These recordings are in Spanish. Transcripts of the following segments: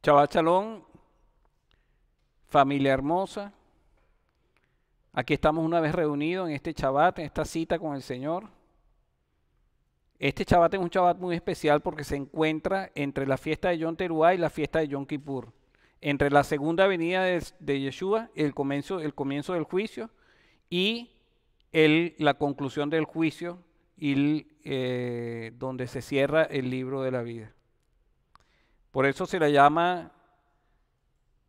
Shabbat Shalom, familia hermosa. Aquí estamos una vez reunidos en este Shabbat, en esta cita con el Señor. Este Shabbat es un Shabbat muy especial porque se encuentra entre la fiesta de Yom Teruah y la fiesta de Yom Kippur. Entre la segunda venida de Yeshua, el comienzo del juicio, y la conclusión del juicio, y donde se cierra el libro de la vida. Por eso se le llama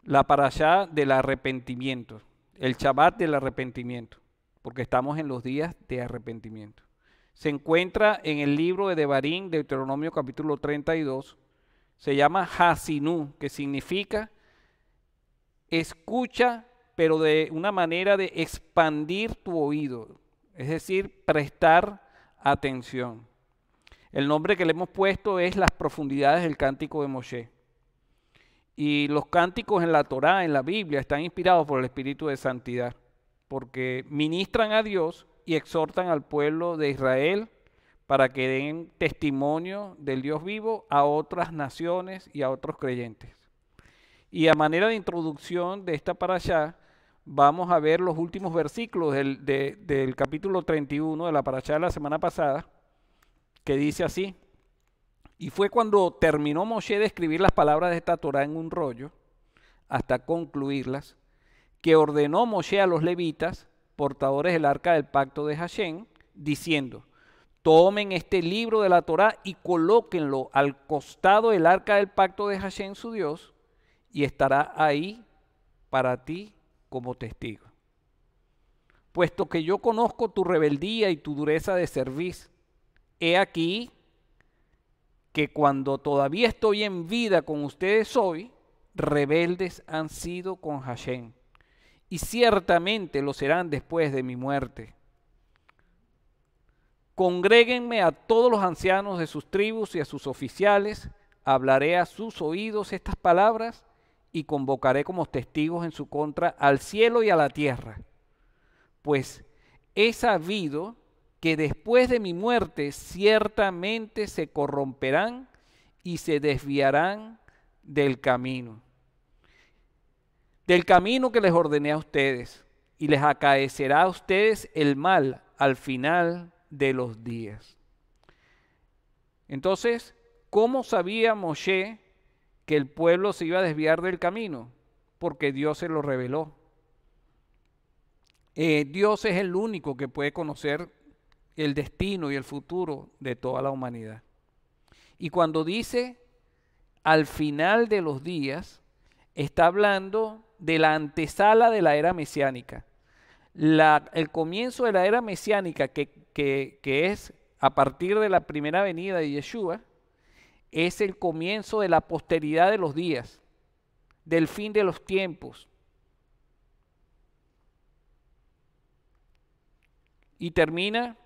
la parashá del arrepentimiento, el Shabbat del arrepentimiento, porque estamos en los días de arrepentimiento. Se encuentra en el libro de Devarim, Deuteronomio capítulo 32, se llama Hasinú, que significa escucha, pero de una manera de expandir tu oído, es decir, prestar atención. El nombre que le hemos puesto es las profundidades del cántico de Moshe. Y los cánticos en la Torá, en la Biblia, están inspirados por el Espíritu de Santidad, porque ministran a Dios y exhortan al pueblo de Israel para que den testimonio del Dios vivo a otras naciones y a otros creyentes. Y a manera de introducción de esta parashá, vamos a ver los últimos versículos del capítulo 31 de la parashá de la semana pasada, que dice así: y fue cuando terminó Moshe de escribir las palabras de esta Torá en un rollo, hasta concluirlas, que ordenó Moshe a los levitas, portadores del arca del pacto de Hashem, diciendo: tomen este libro de la Torá y colóquenlo al costado del arca del pacto de Hashem su Dios, y estará ahí para ti como testigo. Puesto que yo conozco tu rebeldía y tu dureza de cerviz, he aquí que cuando todavía estoy en vida con ustedes hoy, rebeldes han sido con Hashem, y ciertamente lo serán después de mi muerte. Congréguenme a todos los ancianos de sus tribus y a sus oficiales, hablaré a sus oídos estas palabras y convocaré como testigos en su contra al cielo y a la tierra, pues he sabido que después de mi muerte ciertamente se corromperán y se desviarán del camino que les ordené a ustedes, y les acaecerá a ustedes el mal al final de los días. Entonces, ¿cómo sabía Moshe que el pueblo se iba a desviar del camino? Porque Dios se lo reveló. Dios es el único que puede conocer el destino y el futuro de toda la humanidad. Y cuando dice al final de los días, está hablando de la antesala de la era mesiánica. El comienzo de la era mesiánica, que es a partir de la primera venida de Yeshua, es el comienzo de la posteridad de los días, del fin de los tiempos. Y termina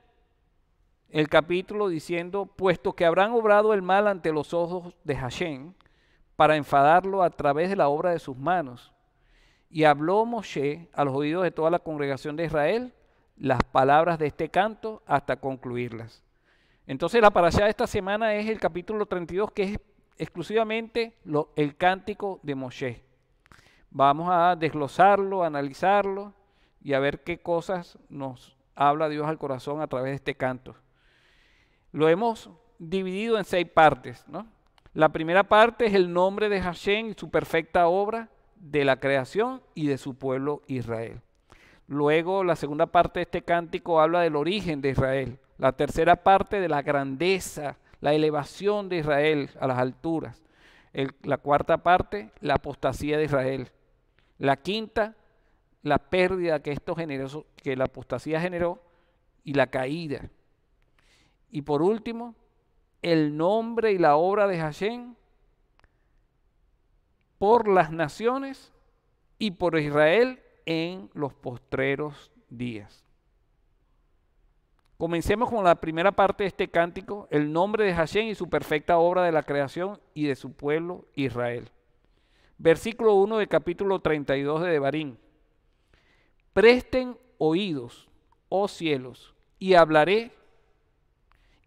el capítulo diciendo: puesto que habrán obrado el mal ante los ojos de Hashem, para enfadarlo a través de la obra de sus manos. Y habló Moshe a los oídos de toda la congregación de Israel las palabras de este canto hasta concluirlas. Entonces la parashá de esta semana es el capítulo 32, que es exclusivamente el cántico de Moshe. Vamos a desglosarlo, a analizarlo y a ver qué cosas nos habla Dios al corazón a través de este canto. Lo hemos dividido en 6 partes, ¿no? La primera parte es el nombre de Hashem y su perfecta obra de la creación y de su pueblo Israel. Luego, la segunda parte de este cántico habla del origen de Israel. La tercera parte de la grandeza, la elevación de Israel a las alturas. La cuarta parte, la apostasía de Israel. La quinta, la pérdida que esto generó, que la apostasía generó, y la caída. Y por último, el nombre y la obra de Hashem por las naciones y por Israel en los postreros días. Comencemos con la primera parte de este cántico, el nombre de Hashem y su perfecta obra de la creación y de su pueblo Israel. Versículo 1 del capítulo 32 de Devarim. Presten oídos, oh cielos, y hablaré,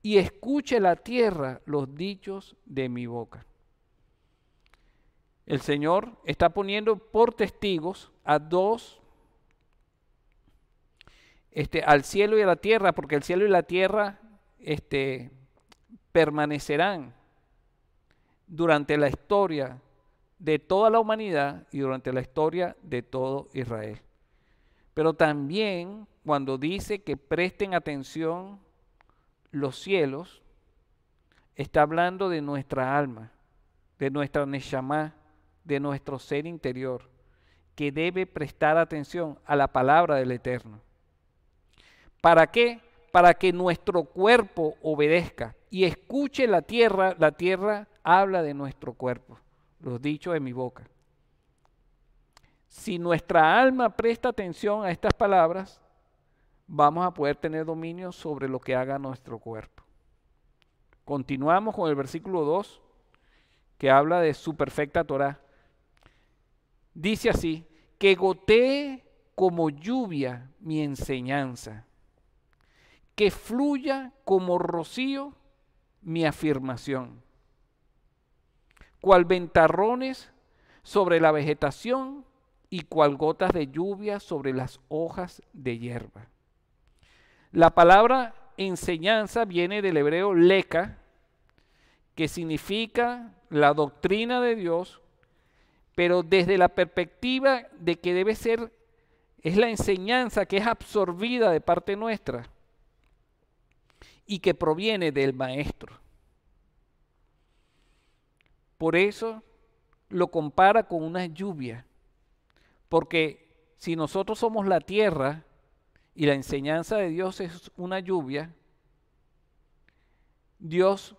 y escuche la tierra los dichos de mi boca. El Señor está poniendo por testigos a dos, al cielo y a la tierra, porque el cielo y la tierra permanecerán durante la historia de toda la humanidad y durante la historia de todo Israel. Pero también cuando dice que presten atención los cielos, está hablando de nuestra alma, de nuestra neshama, de nuestro ser interior, que debe prestar atención a la palabra del Eterno. ¿Para qué? Para que nuestro cuerpo obedezca y escuche la tierra habla de nuestro cuerpo, los dichos de mi boca. Si nuestra alma presta atención a estas palabras, vamos a poder tener dominio sobre lo que haga nuestro cuerpo. Continuamos con el versículo 2, que habla de su perfecta Torá. Dice así, que gotee como lluvia mi enseñanza, que fluya como rocío mi afirmación, cual ventarrones sobre la vegetación y cual gotas de lluvia sobre las hojas de hierba. La palabra enseñanza viene del hebreo leka, que significa la doctrina de Dios, pero desde la perspectiva de que debe ser, es la enseñanza que es absorbida de parte nuestra y que proviene del maestro. Por eso lo compara con una lluvia, porque si nosotros somos la tierra y la enseñanza de Dios es una lluvia, Dios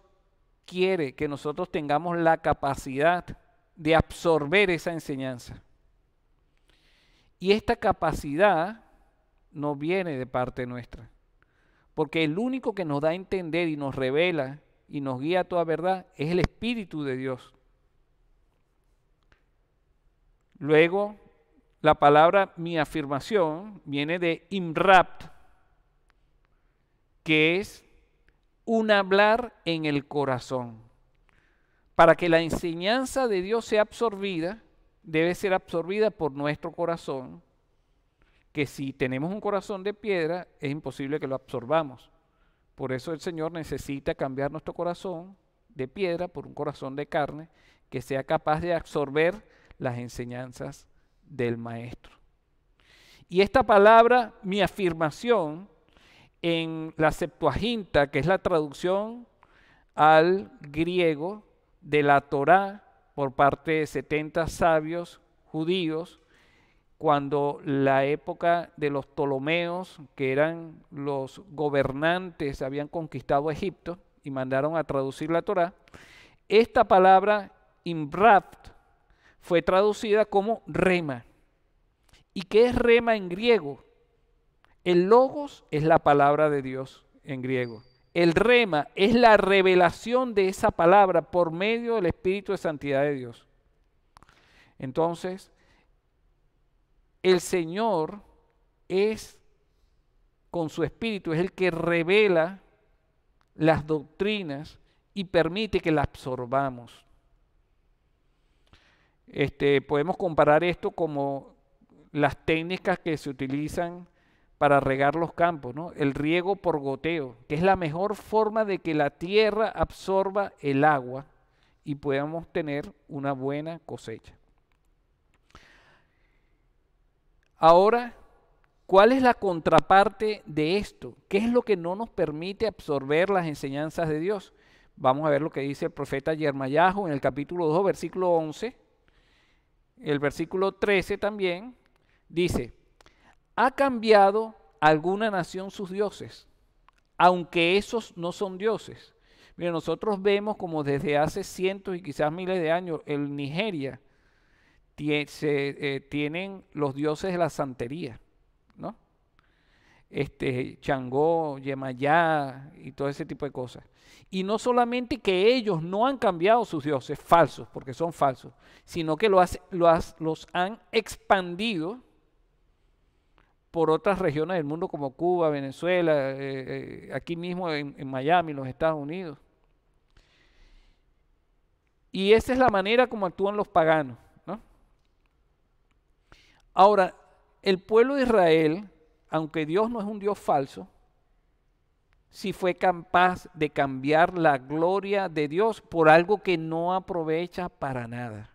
quiere que nosotros tengamos la capacidad de absorber esa enseñanza. Y esta capacidad no viene de parte nuestra, porque el único que nos da a entender y nos revela y nos guía a toda verdad es el Espíritu de Dios. Luego, la palabra mi afirmación viene de imrapt, que es un hablar en el corazón. Para que la enseñanza de Dios sea absorbida, debe ser absorbida por nuestro corazón, que si tenemos un corazón de piedra, es imposible que lo absorbamos. Por eso el Señor necesita cambiar nuestro corazón de piedra por un corazón de carne, que sea capaz de absorber las enseñanzas del Maestro. Y esta palabra, mi afirmación, en la Septuaginta, que es la traducción al griego de la Torá por parte de 70 sabios judíos, cuando la época de los Ptolomeos, que eran los gobernantes, habían conquistado Egipto y mandaron a traducir la Torá, esta palabra imrapt fue traducida como rema. ¿Y qué es rema en griego? El logos es la palabra de Dios en griego. El rema es la revelación de esa palabra por medio del Espíritu de Santidad de Dios. Entonces, el Señor es, con su Espíritu, es el que revela las doctrinas y permite que las absorbamos. Podemos comparar esto como las técnicas que se utilizan para regar los campos, ¿no? El riego por goteo, que es la mejor forma de que la tierra absorba el agua y podamos tener una buena cosecha. Ahora, ¿cuál es la contraparte de esto? ¿Qué es lo que no nos permite absorber las enseñanzas de Dios? Vamos a ver lo que dice el profeta Yermayahu en el capítulo 2, versículo 11. El versículo 13 también dice, ¿ha cambiado alguna nación sus dioses, aunque esos no son dioses? Miren, nosotros vemos como desde hace cientos y quizás miles de años, en Nigeria tienen los dioses de la santería, ¿no? Changó, Yemayá y todo ese tipo de cosas. Y no solamente que ellos no han cambiado sus dioses falsos, porque son falsos, sino que los han expandido por otras regiones del mundo como Cuba, Venezuela, aquí mismo en Miami, los Estados Unidos. Y esa es la manera como actúan los paganos, ¿no? Ahora, el pueblo de Israel, aunque Dios no es un Dios falso, sí fue capaz de cambiar la gloria de Dios por algo que no aprovecha para nada.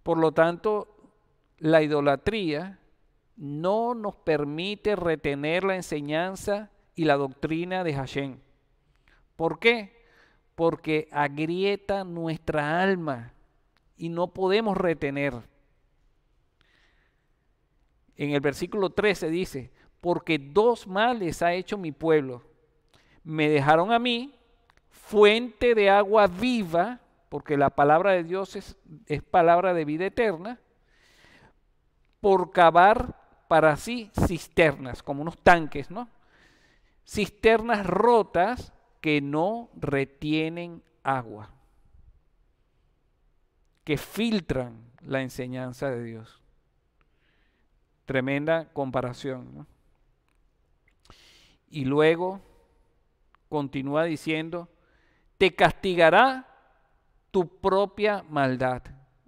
Por lo tanto, la idolatría no nos permite retener la enseñanza y la doctrina de Hashem. ¿Por qué? Porque agrieta nuestra alma y no podemos retener. En el versículo 13 dice, porque dos males ha hecho mi pueblo. Me dejaron a mí, fuente de agua viva, porque la palabra de Dios es palabra de vida eterna, por cavar para sí cisternas, como unos tanques, ¿no? Cisternas rotas que no retienen agua, que filtran la enseñanza de Dios. Tremenda comparación, ¿no? Y luego continúa diciendo, te castigará tu propia maldad.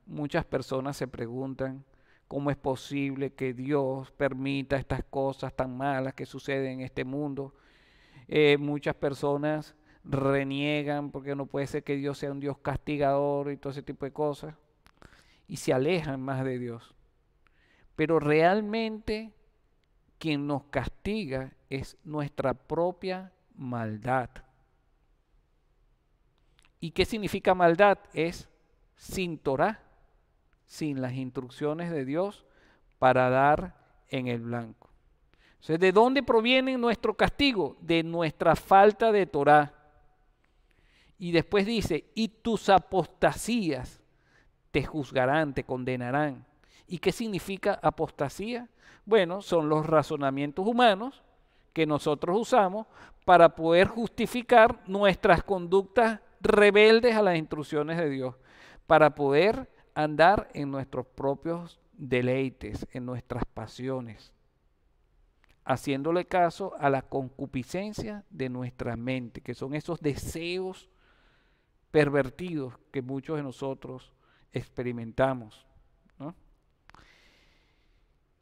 Muchas personas se preguntan cómo es posible que Dios permita estas cosas tan malas que suceden en este mundo. Muchas personas reniegan porque no puede ser que Dios sea un Dios castigador y todo ese tipo de cosas, y se alejan más de Dios. Pero realmente quien nos castiga es nuestra propia maldad. ¿Y qué significa maldad? Es sin Torah, sin las instrucciones de Dios para dar en el blanco. Entonces, ¿de dónde proviene nuestro castigo? De nuestra falta de Torah. Y después dice, y tus apostasías te juzgarán, te condenarán. ¿Y qué significa apostasía? Bueno, son los razonamientos humanos que nosotros usamos para poder justificar nuestras conductas rebeldes a las instrucciones de Dios, para poder andar en nuestros propios deleites, en nuestras pasiones, haciéndole caso a la concupiscencia de nuestra mente, que son esos deseos pervertidos que muchos de nosotros experimentamos, ¿no?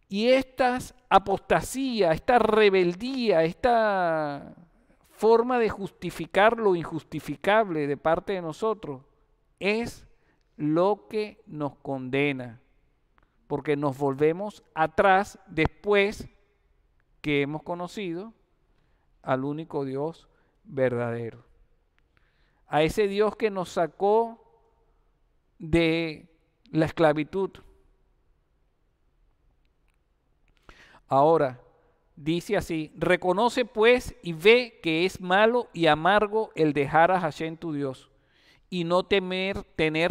Y estas apostasías, esta rebeldía, esta forma de justificar lo injustificable de parte de nosotros es lo que nos condena, porque nos volvemos atrás después que hemos conocido al único Dios verdadero, a ese Dios que nos sacó de la esclavitud. Ahora, dice así, reconoce pues y ve que es malo y amargo el dejar a Hashem tu Dios y no tener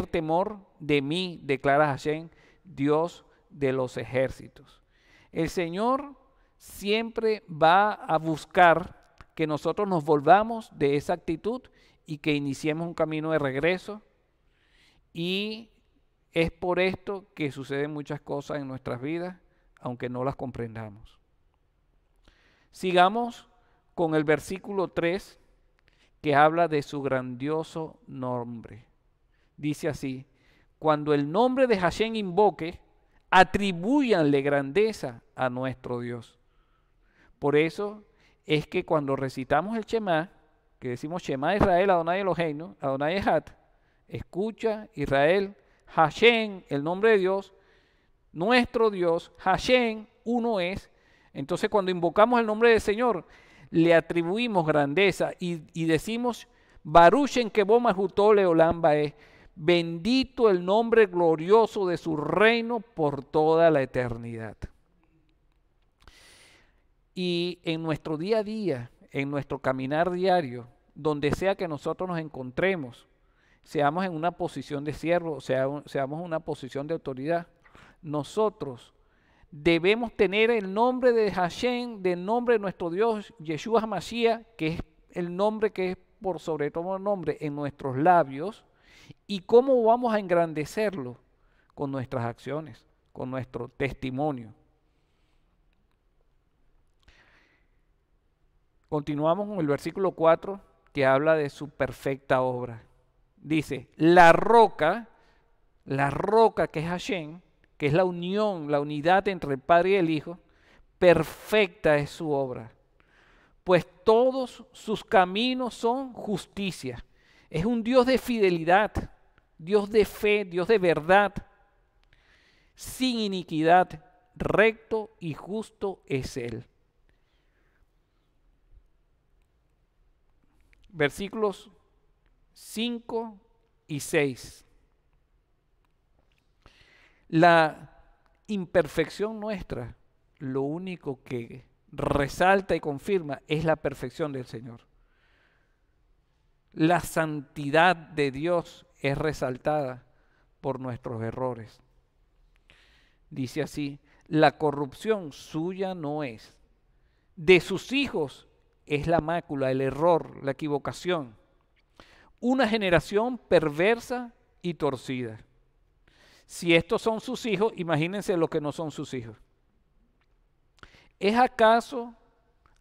temor de mí, declara Hashem, Dios de los ejércitos. El Señor siempre va a buscar que nosotros nos volvamos de esa actitud y que iniciemos un camino de regreso, y es por esto que suceden muchas cosas en nuestras vidas, aunque no las comprendamos. Sigamos con el versículo 3, que habla de su grandioso nombre. Dice así, cuando el nombre de Hashem invoque, atribúyanle grandeza a nuestro Dios. Por eso es que cuando recitamos el Shema, que decimos Shema Israel, Adonai Eloheinu, Adonai Echad, escucha Israel, Hashem, el nombre de Dios, nuestro Dios, Hashem, uno es. Entonces cuando invocamos el nombre del Señor, le atribuimos grandeza y decimos, Baruch en Kebo Malhutó Leolam Bae, bendito el nombre glorioso de su reino por toda la eternidad. Y en nuestro día a día, en nuestro caminar diario, donde sea que nosotros nos encontremos, seamos en una posición de siervo, seamos en una posición de autoridad, nosotros debemos tener el nombre de Hashem, del nombre de nuestro Dios, Yeshua HaMashiach, que es el nombre que es por sobre todo nombre, en nuestros labios. ¿Y cómo vamos a engrandecerlo? Con nuestras acciones, con nuestro testimonio. Continuamos con el versículo 4, que habla de su perfecta obra. dice, la roca que es Hashem, que es la unión, la unidad entre el Padre y el Hijo, perfecta es su obra, pues todos sus caminos son justicia. Es un Dios de fidelidad, Dios de fe, Dios de verdad, sin iniquidad, recto y justo es Él. Versículos 5 y 6. La imperfección nuestra, lo único que resalta y confirma es la perfección del Señor. La santidad de Dios es resaltada por nuestros errores. Dice así, la corrupción suya no es, de sus hijos es la mácula, el error, la equivocación. Una generación perversa y torcida. Si estos son sus hijos, imagínense lo que no son sus hijos. ¿Es acaso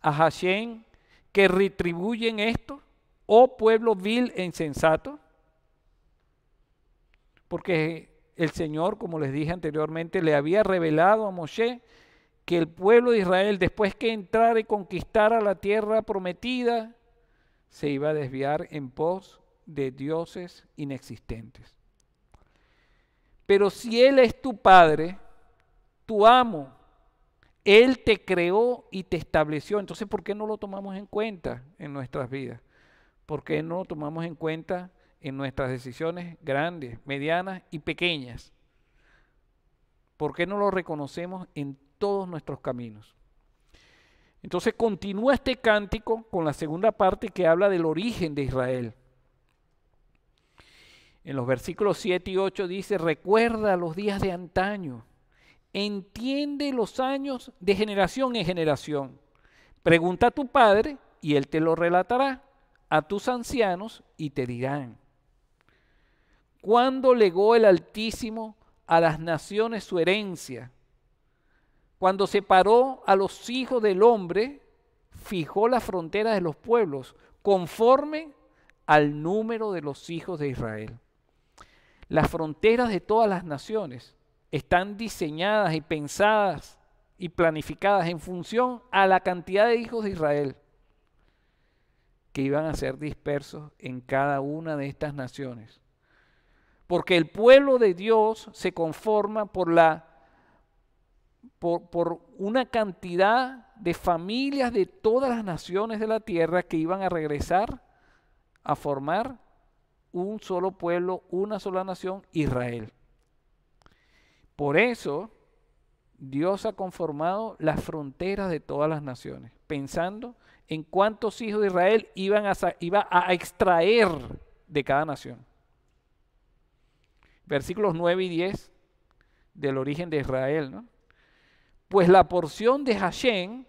a Hashem que retribuyen esto, oh pueblo vil e insensato? Porque el Señor, como les dije anteriormente, le había revelado a Moshe que el pueblo de Israel, después que entrara y conquistara la tierra prometida, se iba a desviar en pos de dioses inexistentes. Pero si Él es tu Padre, tu amo, Él te creó y te estableció, entonces ¿por qué no lo tomamos en cuenta en nuestras vidas? ¿Por qué no lo tomamos en cuenta en nuestras decisiones grandes, medianas y pequeñas? ¿Por qué no lo reconocemos en todos nuestros caminos? Entonces continúa este cántico con la segunda parte que habla del origen de Israel. En los versículos 7 y 8 dice, recuerda los días de antaño, entiende los años de generación en generación. Pregunta a tu padre y él te lo relatará, a tus ancianos y te dirán. ¿Cuándo legó el Altísimo a las naciones su herencia? Cuando separó a los hijos del hombre, fijó las fronteras de los pueblos conforme al número de los hijos de Israel. Las fronteras de todas las naciones están diseñadas y pensadas y planificadas en función a la cantidad de hijos de Israel que iban a ser dispersos en cada una de estas naciones. Porque el pueblo de Dios se conforma por una cantidad de familias de todas las naciones de la tierra que iban a regresar a formar un solo pueblo, una sola nación, Israel. Por eso Dios ha conformado las fronteras de todas las naciones, pensando en cuántos hijos de Israel iba a extraer de cada nación. Versículos 9 y 10 del origen de Israel, ¿no? Pues la porción de Hashem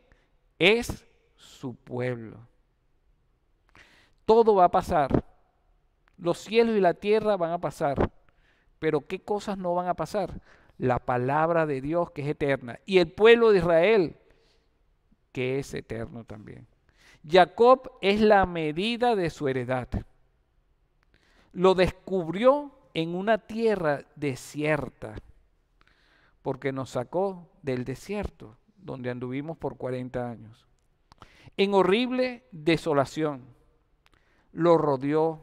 es su pueblo. Todo va a pasar. Los cielos y la tierra van a pasar. Pero ¿qué cosas no van a pasar? La palabra de Dios que es eterna. Y el pueblo de Israel que es eterno también. Jacob es la medida de su heredad. Lo descubrió en una tierra desierta, porque nos sacó del desierto, donde anduvimos por 40 años. En horrible desolación, lo rodeó,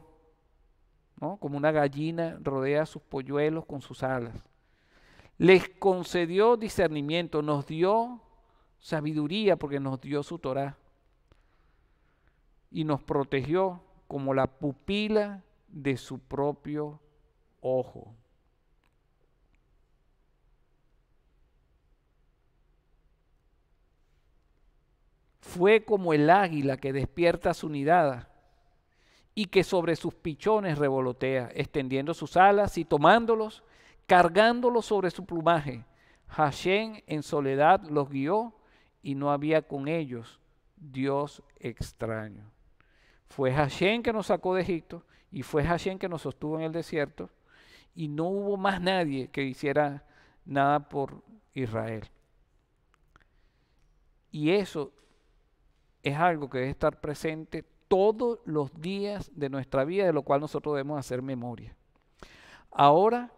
¿no? Como una gallina rodea a sus polluelos con sus alas. Les concedió discernimiento, nos dio sabiduría porque nos dio su Torá. Y nos protegió como la pupila de su propio ojo. Fue como el águila que despierta su nidada y que sobre sus pichones revolotea, extendiendo sus alas y tomándolos, cargándolos sobre su plumaje. Hashem en soledad los guió y no había con ellos Dios extraño. Fue Hashem que nos sacó de Egipto y fue Hashem que nos sostuvo en el desierto y no hubo más nadie que hiciera nada por Israel. Y eso es algo que debe estar presente todos los días de nuestra vida, de lo cual nosotros debemos hacer memoria. Ahora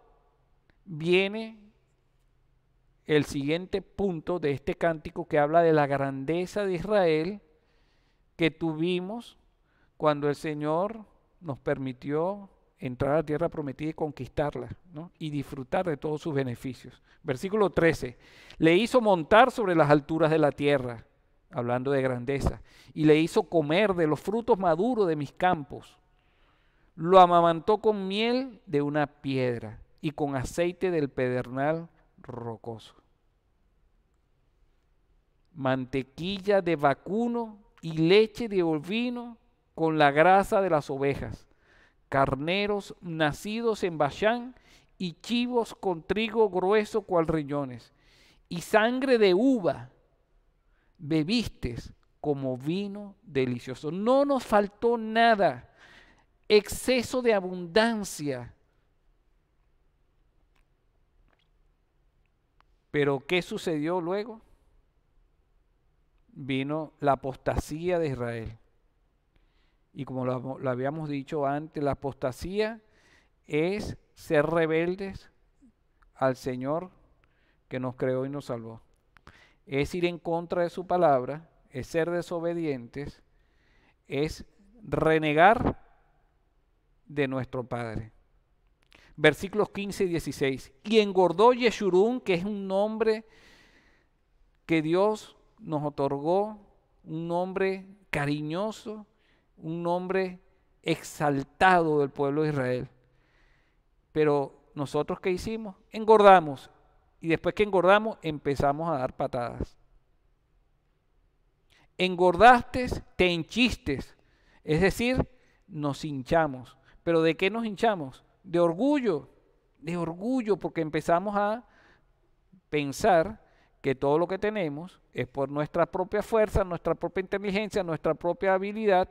viene el siguiente punto de este cántico que habla de la grandeza de Israel que tuvimos cuando el Señor nos permitió entrar a la tierra prometida y conquistarla, ¿no? Y disfrutar de todos sus beneficios. Versículo 13, le hizo montar sobre las alturas de la tierra, hablando de grandeza, y le hizo comer de los frutos maduros de mis campos. Lo amamantó con miel de una piedra y con aceite del pedernal rocoso. Mantequilla de vacuno y leche de ovino con la grasa de las ovejas, carneros nacidos en Bashán y chivos con trigo grueso cual riñones, y sangre de uva bebistes como vino delicioso. No nos faltó nada, exceso de abundancia. Pero ¿qué sucedió luego? Vino la apostasía de Israel. Y como lo habíamos dicho antes, la apostasía es ser rebeldes al Señor que nos creó y nos salvó. Es ir en contra de su palabra, es ser desobedientes, es renegar de nuestro Padre. Versículos 15 y 16. Y engordó Yeshurún, que es un nombre que Dios nos otorgó, un nombre cariñoso, un nombre exaltado del pueblo de Israel. Pero nosotros, ¿qué hicimos? Engordamos. Y después que engordamos, empezamos a dar patadas. Engordaste, te hinchiste. Es decir, nos hinchamos. ¿Pero de qué nos hinchamos? De orgullo, porque empezamos a pensar que todo lo que tenemos es por nuestra propia fuerza, nuestra propia inteligencia, nuestra propia habilidad,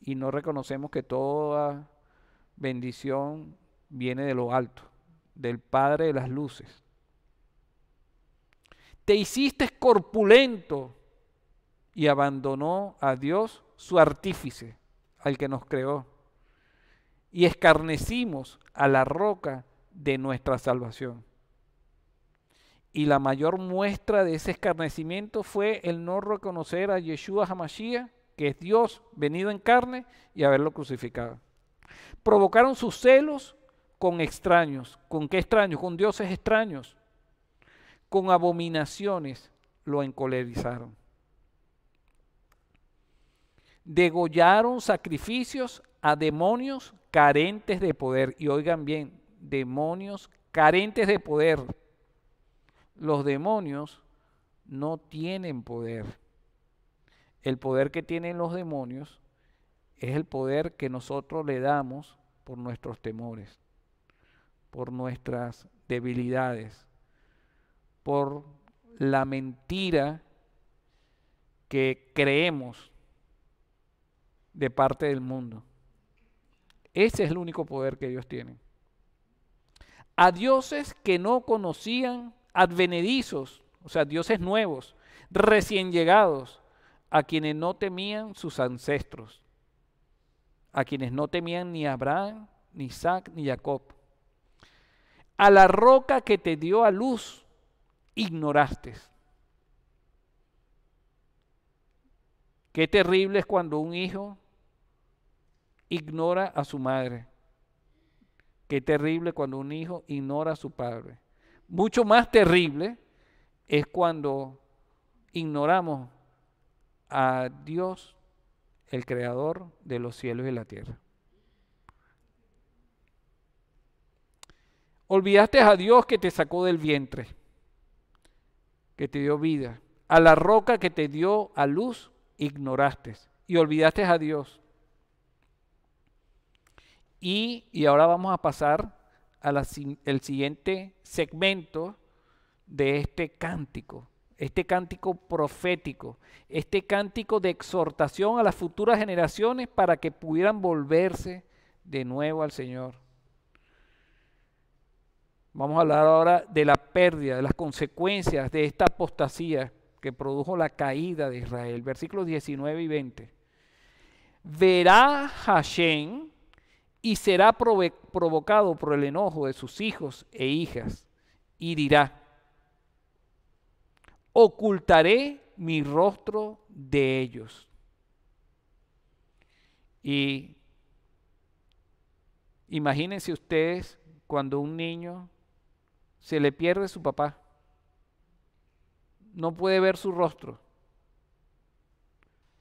y no reconocemos que toda bendición viene de lo alto, del Padre de las luces. Te hiciste corpulento y abandonó a Dios, su artífice, al que nos creó, y escarnecimos a la roca de nuestra salvación. Y la mayor muestra de ese escarnecimiento fue el no reconocer a Yeshua HaMashiach, que es Dios venido en carne, y haberlo crucificado. Provocaron sus celos con extraños. ¿Con qué extraños? Con dioses extraños. Con abominaciones lo encolerizaron. Degollaron sacrificios a demonios carentes de poder. Y oigan bien, demonios carentes de poder. Los demonios no tienen poder. El poder que tienen los demonios es el poder que nosotros le damos por nuestros temores, por nuestras debilidades, por la mentira que creemos de parte del mundo. Ese es el único poder que ellos tienen. A dioses que no conocían, advenedizos, o sea, dioses nuevos, recién llegados, a quienes no temían sus ancestros, a quienes no temían ni Abraham, ni Isaac, ni Jacob. A la roca que te dio a luz, ignoraste. Qué terrible es cuando un hijo ignora a su madre. Qué terrible cuando un hijo ignora a su padre. Mucho más terrible es cuando ignoramos a Dios, el creador de los cielos y la tierra. Olvidaste a Dios que te sacó del vientre, que te dio vida. A la roca que te dio a luz, ignoraste y olvidaste a Dios. Y ahora vamos a pasar al siguiente segmento de este cántico profético, este cántico de exhortación a las futuras generaciones para que pudieran volverse de nuevo al Señor. Vamos a hablar ahora de la pérdida, de las consecuencias de esta apostasía que produjo la caída de Israel. Versículos 19 y 20. verá Hashem y será provocado por el enojo de sus hijos e hijas, y dirá: ocultaré mi rostro de ellos. Y imagínense ustedes cuando un niño se le pierde su papá, no puede ver su rostro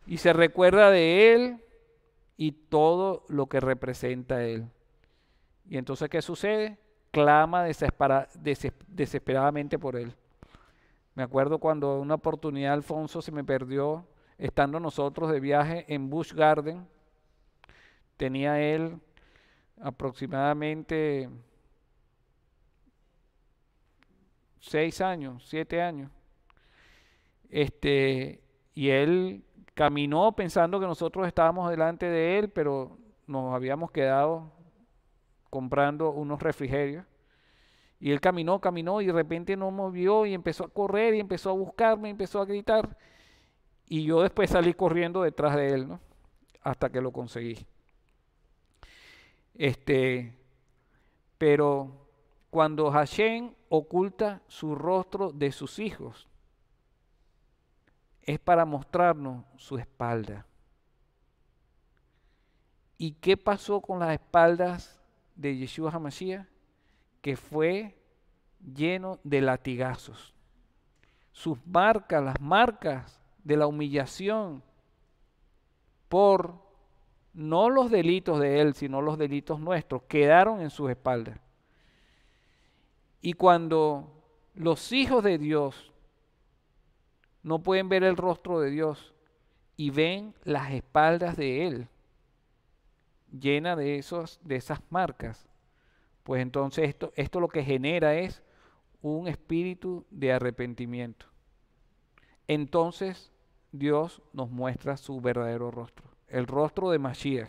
y se recuerda de él y todo lo que representa él. Y entonces, ¿qué sucede? Clama desesperadamente por él. Me acuerdo cuando una oportunidad Alfonso se me perdió estando nosotros de viaje en Busch Garden. Tenía él aproximadamente 6 años, 7 años. Y él caminó pensando que nosotros estábamos delante de él, pero nos habíamos quedado comprando unos refrigerios. Y él caminó y de repente no me vio y empezó a correr y empezó a buscarme, empezó a gritar. Y yo después salí corriendo detrás de él, ¿no? Hasta que lo conseguí. Pero cuando Hashem oculta su rostro de sus hijos, es para mostrarnos su espalda. ¿Y qué pasó con las espaldas de Yeshua HaMashiach? Que fue lleno de latigazos. Sus marcas, las marcas de la humillación por no los delitos de él, sino los delitos nuestros, quedaron en sus espaldas. Y cuando los hijos de Dios no pueden ver el rostro de Dios y ven las espaldas de él llenas de esas marcas, pues entonces esto lo que genera es un espíritu de arrepentimiento. Entonces Dios nos muestra su verdadero rostro, el rostro de Mashiach.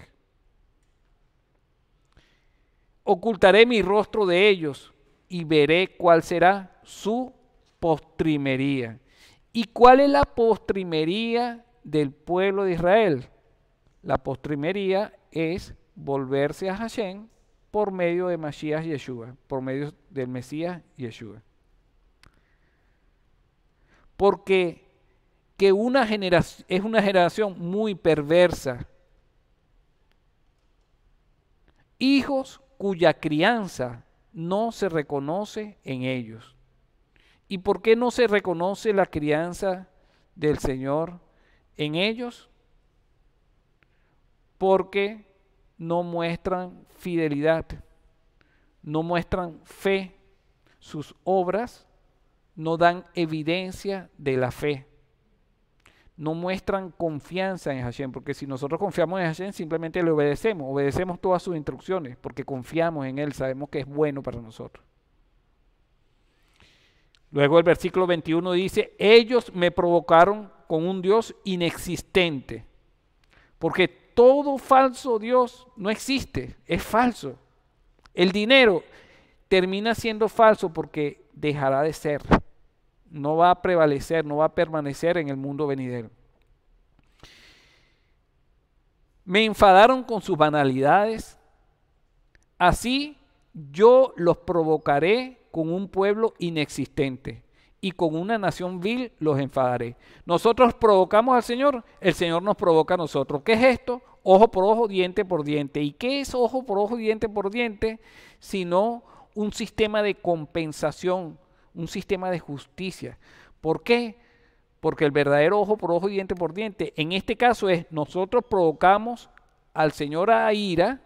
Ocultaré mi rostro de ellos y veré cuál será su postrimería. ¿Y cuál es la postrimería del pueblo de Israel? La postrimería es volverse a Hashem por medio de Mashiach Yeshua, por medio del Mesías Yeshua. Porque es una generación muy perversa. Hijos cuya crianza no se reconoce en ellos. ¿Y por qué no se reconoce la crianza del Señor en ellos? Porque no muestran fidelidad, no muestran fe, sus obras no dan evidencia de la fe, no muestran confianza en Hashem, porque si nosotros confiamos en Hashem simplemente le obedecemos todas sus instrucciones, porque confiamos en Él, sabemos que es bueno para nosotros. Luego el versículo 21 dice: ellos me provocaron con un Dios inexistente, porque todo falso Dios no existe, es falso. El dinero termina siendo falso porque dejará de ser, no va a prevalecer, no va a permanecer en el mundo venidero. Me enfadaron con sus banalidades, así yo los provocaré con un pueblo inexistente y con una nación vil los enfadaré. Nosotros provocamos al Señor, el Señor nos provoca a nosotros. ¿Qué es esto? Ojo por ojo, diente por diente. ¿Y qué es ojo por ojo, diente por diente? Sino un sistema de compensación, un sistema de justicia. ¿Por qué? Porque el verdadero ojo por ojo, diente por diente, en este caso es: nosotros provocamos al Señor a ira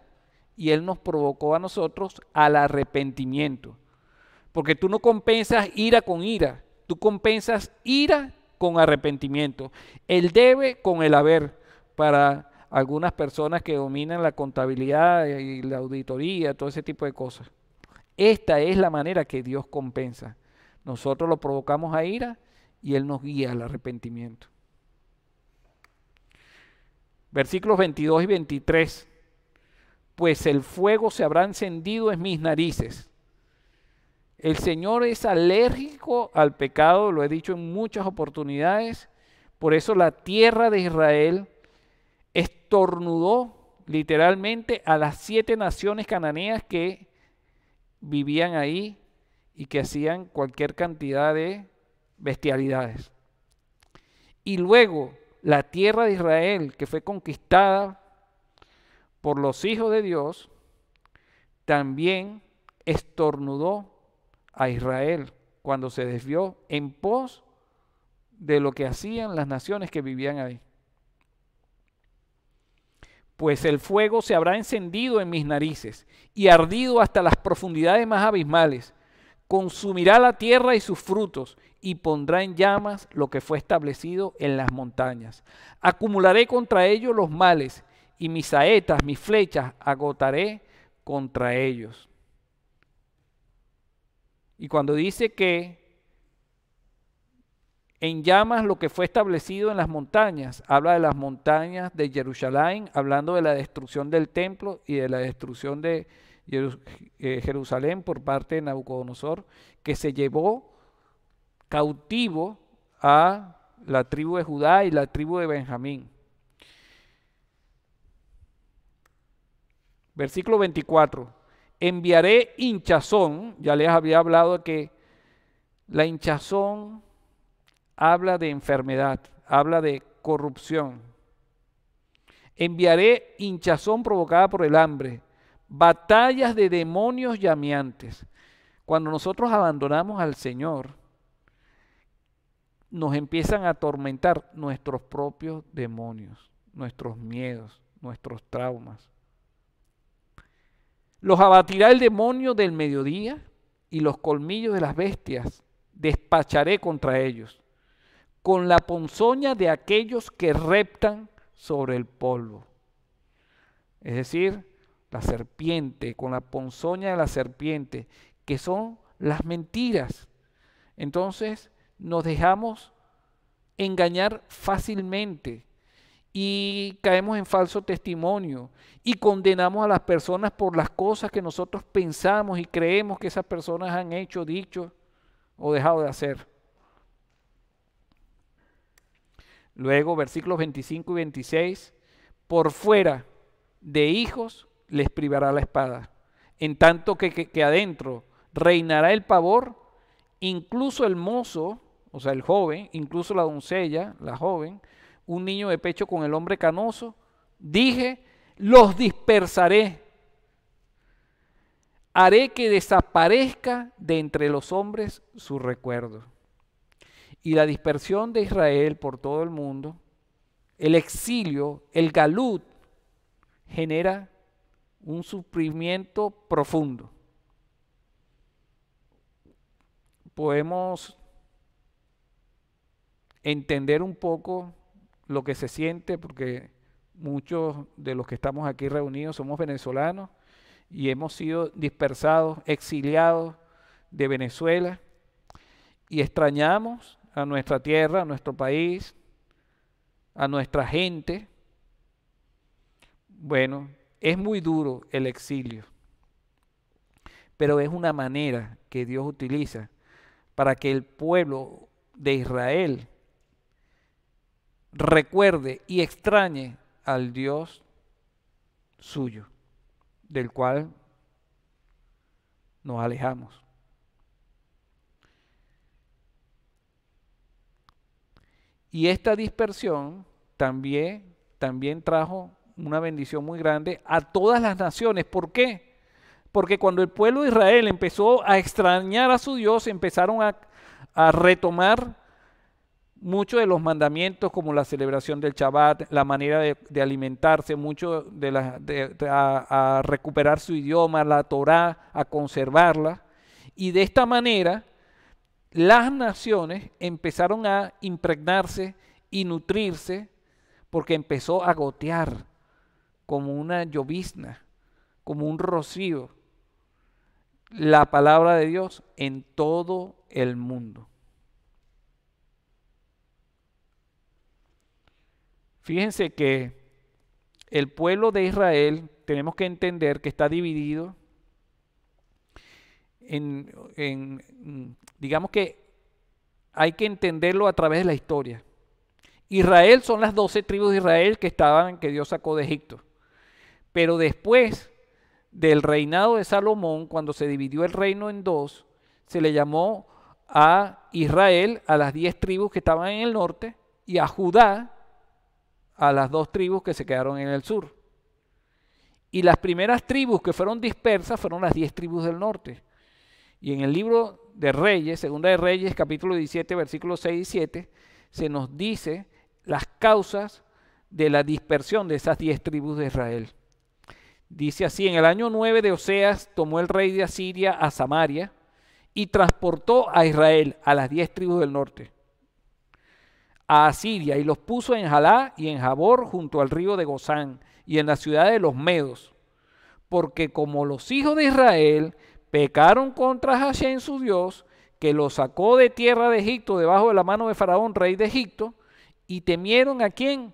y Él nos provocó a nosotros al arrepentimiento. Porque tú no compensas ira con ira, tú compensas ira con arrepentimiento. El debe con el haber, para algunas personas que dominan la contabilidad y la auditoría, todo ese tipo de cosas. Esta es la manera que Dios compensa. Nosotros lo provocamos a ira y Él nos guía al arrepentimiento. Versículos 22 y 23. Pues el fuego se habrá encendido en mis narices. El Señor es alérgico al pecado, lo he dicho en muchas oportunidades. Por eso la tierra de Israel es estornudó literalmente a las 7 naciones cananeas que vivían ahí y que hacían cualquier cantidad de bestialidades. Y luego la tierra de Israel, que fue conquistada por los hijos de Dios, también estornudó a Israel cuando se desvió en pos de lo que hacían las naciones que vivían ahí. Pues el fuego se habrá encendido en mis narices y ardido hasta las profundidades más abismales. Consumirá la tierra y sus frutos y pondrá en llamas lo que fue establecido en las montañas. Acumularé contra ellos los males y mis saetas, mis flechas, agotaré contra ellos. Y cuando dice que en llamas lo que fue establecido en las montañas, habla de las montañas de Jerusalén, hablando de la destrucción del templo y de la destrucción de Jerusalén por parte de Nabucodonosor, que se llevó cautivo a la tribu de Judá y la tribu de Benjamín. Versículo 24. Enviaré hinchazón, ya les había hablado que la hinchazón habla de enfermedad, habla de corrupción. Enviaré hinchazón provocada por el hambre, batallas de demonios llameantes. Cuando nosotros abandonamos al Señor, nos empiezan a atormentar nuestros propios demonios, nuestros miedos, nuestros traumas. Los abatirá el demonio del mediodía y los colmillos de las bestias despacharé contra ellos, con la ponzoña de aquellos que reptan sobre el polvo. Es decir, la serpiente, con la ponzoña de la serpiente, que son las mentiras. Entonces nos dejamos engañar fácilmente y caemos en falso testimonio y condenamos a las personas por las cosas que nosotros pensamos y creemos que esas personas han hecho, dicho o dejado de hacer. Luego, versículos 25 y 26, por fuera de hijos les privará la espada, en tanto que adentro reinará el pavor, incluso el mozo, o sea, el joven, incluso la doncella, la joven, un niño de pecho con el hombre canoso, dije, los dispersaré, haré que desaparezca de entre los hombres su recuerdo. Y la dispersión de Israel por todo el mundo, el exilio, el galut, genera un sufrimiento profundo. Podemos entender un poco lo que se siente, porque muchos de los que estamos aquí reunidos somos venezolanos y hemos sido dispersados, exiliados de Venezuela y extrañamos a nuestra tierra, a nuestro país, a nuestra gente. Bueno, es muy duro el exilio, pero es una manera que Dios utiliza para que el pueblo de Israel recuerde y extrañe al Dios suyo, del cual nos alejamos. Y esta dispersión también trajo una bendición muy grande a todas las naciones. ¿Por qué? Porque cuando el pueblo de Israel empezó a extrañar a su Dios, empezaron a retomar muchos de los mandamientos, como la celebración del Shabbat, la manera de alimentarse, mucho a recuperar su idioma, la Torá, a conservarla. Y de esta manera, las naciones empezaron a impregnarse y nutrirse, porque empezó a gotear como una llovizna, como un rocío, la palabra de Dios en todo el mundo. Fíjense que el pueblo de Israel, tenemos que entender que está dividido digamos que hay que entenderlo a través de la historia. Israel son las 12 tribus de Israel que Dios sacó de Egipto. Pero después del reinado de Salomón, cuando se dividió el reino en dos, se le llamó a Israel, a las 10 tribus que estaban en el norte, y a Judá, a las 2 tribus que se quedaron en el sur. Y las primeras tribus que fueron dispersas fueron las 10 tribus del norte. Y en el libro de Reyes, Segunda de Reyes, capítulo 17, versículos 6 y 7, se nos dice las causas de la dispersión de esas 10 tribus de Israel. Dice así: en el año 9 de Oseas tomó el rey de Asiria a Samaria y transportó a Israel, a las 10 tribus del norte, a Asiria, y los puso en Jalá y en Jabor junto al río de Gozán y en la ciudad de los Medos, porque como los hijos de Israel pecaron contra Hashem su Dios, que los sacó de tierra de Egipto debajo de la mano de Faraón, rey de Egipto, y temieron ¿a quién?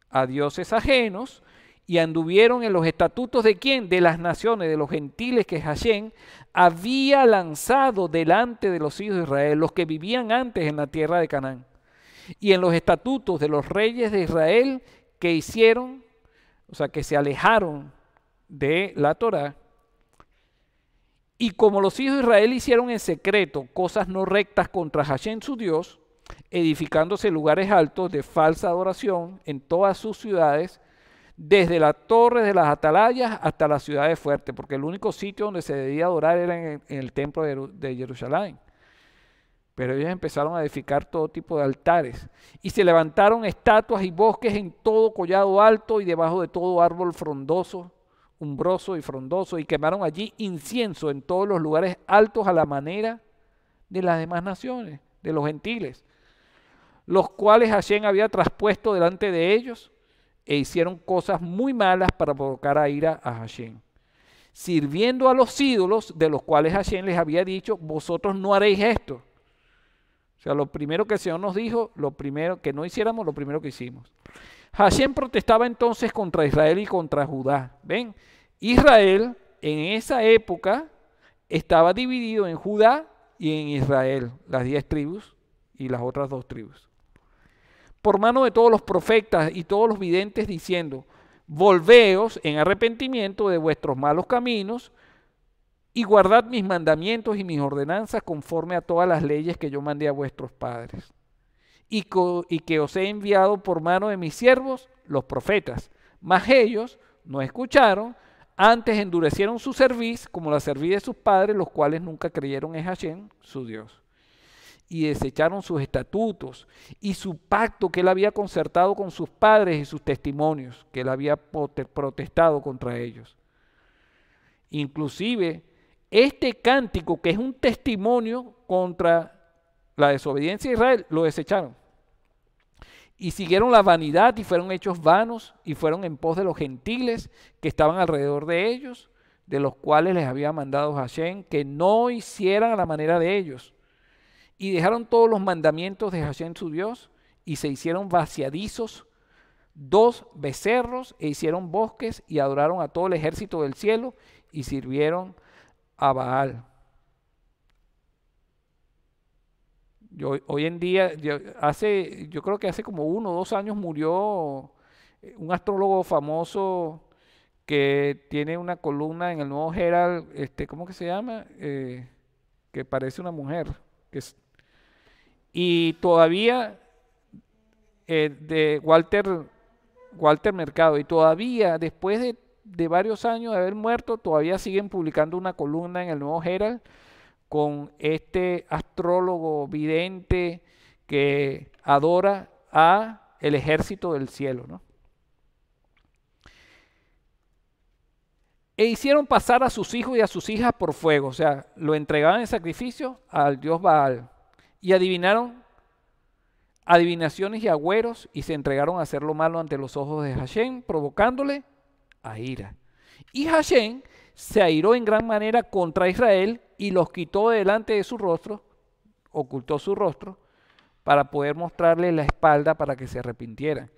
A dioses ajenos, y anduvieron en los estatutos ¿de quién? De las naciones, de los gentiles que Hashem había lanzado delante de los hijos de Israel, los que vivían antes en la tierra de Canaán, y en los estatutos de los reyes de Israel que hicieron, o sea, que se alejaron de la Torá. Y como los hijos de Israel hicieron en secreto cosas no rectas contra Hashem su Dios, edificándose lugares altos de falsa adoración en todas sus ciudades, desde las torres de las atalayas hasta las ciudades fuertes, porque el único sitio donde se debía adorar era en el templo de Jerusalén. Pero ellos empezaron a edificar todo tipo de altares, y se levantaron estatuas y bosques en todo collado alto y debajo de todo árbol frondoso, umbroso y frondoso, y quemaron allí incienso en todos los lugares altos a la manera de las demás naciones, de los gentiles, los cuales Hashem había traspuesto delante de ellos, e hicieron cosas muy malas para provocar a ira a Hashem, sirviendo a los ídolos de los cuales Hashem les había dicho: vosotros no haréis esto. O sea, lo primero que el Señor nos dijo, lo primero que no hiciéramos, lo primero que hicimos. Hashem protestaba entonces contra Israel y contra Judá. ¿Ven? Israel en esa época estaba dividido en Judá y en Israel, las 10 tribus y las otras 2 tribus. Por mano de todos los profetas y todos los videntes, diciendo: volveos en arrepentimiento de vuestros malos caminos y guardad mis mandamientos y mis ordenanzas conforme a todas las leyes que yo mandé a vuestros padres. Y que os he enviado por mano de mis siervos, los profetas. Mas ellos no escucharon, antes endurecieron su cerviz, como la cerviz de sus padres, los cuales nunca creyeron en Hashem, su Dios. Y desecharon sus estatutos y su pacto que él había concertado con sus padres y sus testimonios, que él había protestado contra ellos. Inclusive, este cántico, que es un testimonio contra la desobediencia de Israel, lo desecharon. Y siguieron la vanidad y fueron hechos vanos y fueron en pos de los gentiles que estaban alrededor de ellos, de los cuales les había mandado Hashem que no hicieran a la manera de ellos. Y dejaron todos los mandamientos de Hashem su Dios y se hicieron vaciadizos, 2 becerros, e hicieron bosques y adoraron a todo el ejército del cielo y sirvieron a Baal. Hoy en día, yo creo que hace como 1 o 2 años murió un astrólogo famoso que tiene una columna en el Nuevo Herald, ¿cómo que se llama? Que parece una mujer. Y todavía, de Walter Mercado, y todavía después de varios años de haber muerto, todavía siguen publicando una columna en el Nuevo Herald con este astrólogo vidente que adora a el ejército del cielo, ¿no? E hicieron pasar a sus hijos y a sus hijas por fuego, o sea, lo entregaban en sacrificio al dios Baal, y adivinaron adivinaciones y agüeros, y se entregaron a hacer lo malo ante los ojos de Hashem, provocándole a ira. Y Hashem se airó en gran manera contra Israel y los quitó delante de su rostro, ocultó su rostro, para poder mostrarle la espalda para que se arrepintieran.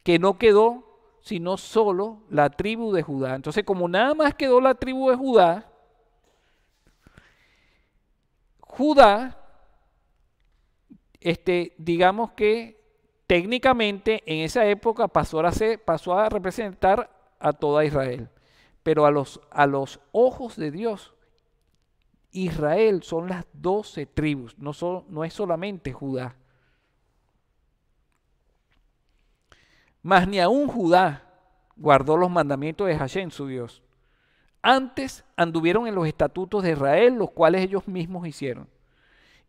Que no quedó sino solo la tribu de Judá. Entonces, como nada más quedó la tribu de Judá, digamos que técnicamente en esa época pasó a representar a toda Israel. Pero a los ojos de Dios, Israel son las 12 tribus, no es solamente Judá. Mas ni aun Judá guardó los mandamientos de Hashem, su Dios. Antes anduvieron en los estatutos de Israel, los cuales ellos mismos hicieron.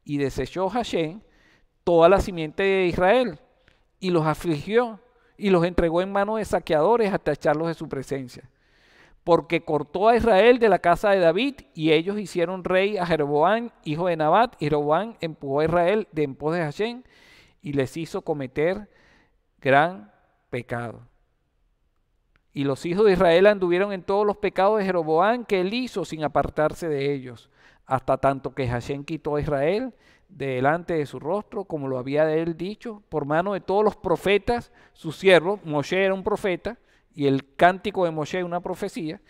Y desechó Hashem toda la simiente de Israel, y los afligió, y los entregó en manos de saqueadores hasta echarlos de su presencia. Porque cortó a Israel de la casa de David, y ellos hicieron rey a Jeroboam, hijo de Nabat, y Jeroboam empujó a Israel de en pos de Hashem, y les hizo cometer gran pecado. Y los hijos de Israel anduvieron en todos los pecados de Jeroboam que él hizo sin apartarse de ellos, hasta tanto que Hashem quitó a Israel de delante de su rostro, como lo había de él dicho, por mano de todos los profetas, sus siervos. Moshe era un profeta, y el cántico de Moshe una profecía.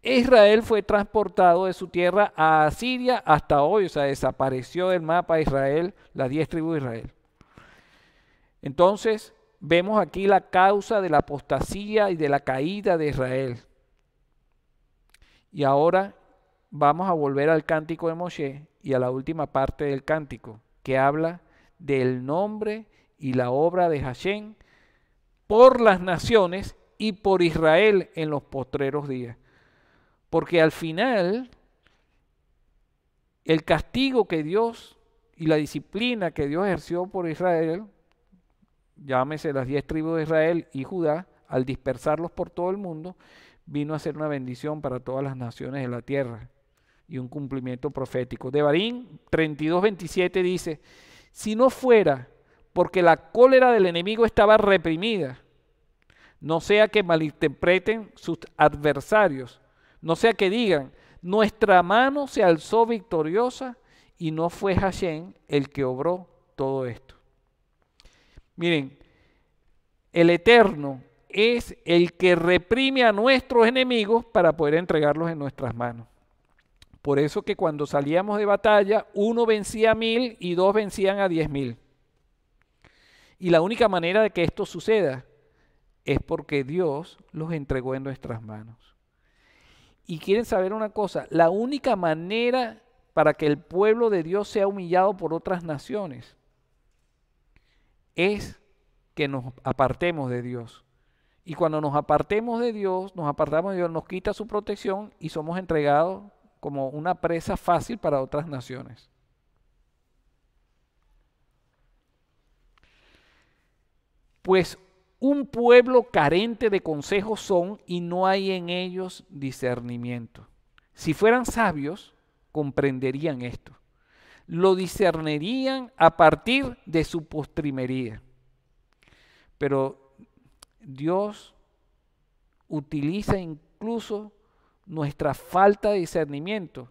Israel fue transportado de su tierra a Asiria hasta hoy, o sea, desapareció del mapa de Israel, las 10 tribus de Israel. Entonces, vemos aquí la causa de la apostasía y de la caída de Israel. Y ahora vamos a volver al cántico de Moshe y a la última parte del cántico, que habla del nombre y la obra de Hashem por las naciones y por Israel en los postreros días. Porque al final, el castigo que Dios y la disciplina que Dios ejerció por Israel, llámese las 10 tribus de Israel y Judá, al dispersarlos por todo el mundo, vino a ser una bendición para todas las naciones de la tierra y un cumplimiento profético. Devarim 32:27 dice: si no fuera porque la cólera del enemigo estaba reprimida, no sea que malinterpreten sus adversarios, no sea que digan, nuestra mano se alzó victoriosa y no fue Hashem el que obró todo esto. Miren, el Eterno es el que reprime a nuestros enemigos para poder entregarlos en nuestras manos. Por eso que cuando salíamos de batalla, uno vencía a 1000 y dos vencían a 10.000. Y la única manera de que esto suceda es porque Dios los entregó en nuestras manos. Y quieren saber una cosa, la única manera para que el pueblo de Dios sea humillado por otras naciones es que nos apartemos de Dios. Y cuando nos apartemos de Dios, nos quita su protección y somos entregados como una presa fácil para otras naciones. Pues un pueblo carente de consejos son y no hay en ellos discernimiento. Si fueran sabios, comprenderían esto. Lo discernirían a partir de su postrimería. Pero Dios utiliza incluso nuestra falta de discernimiento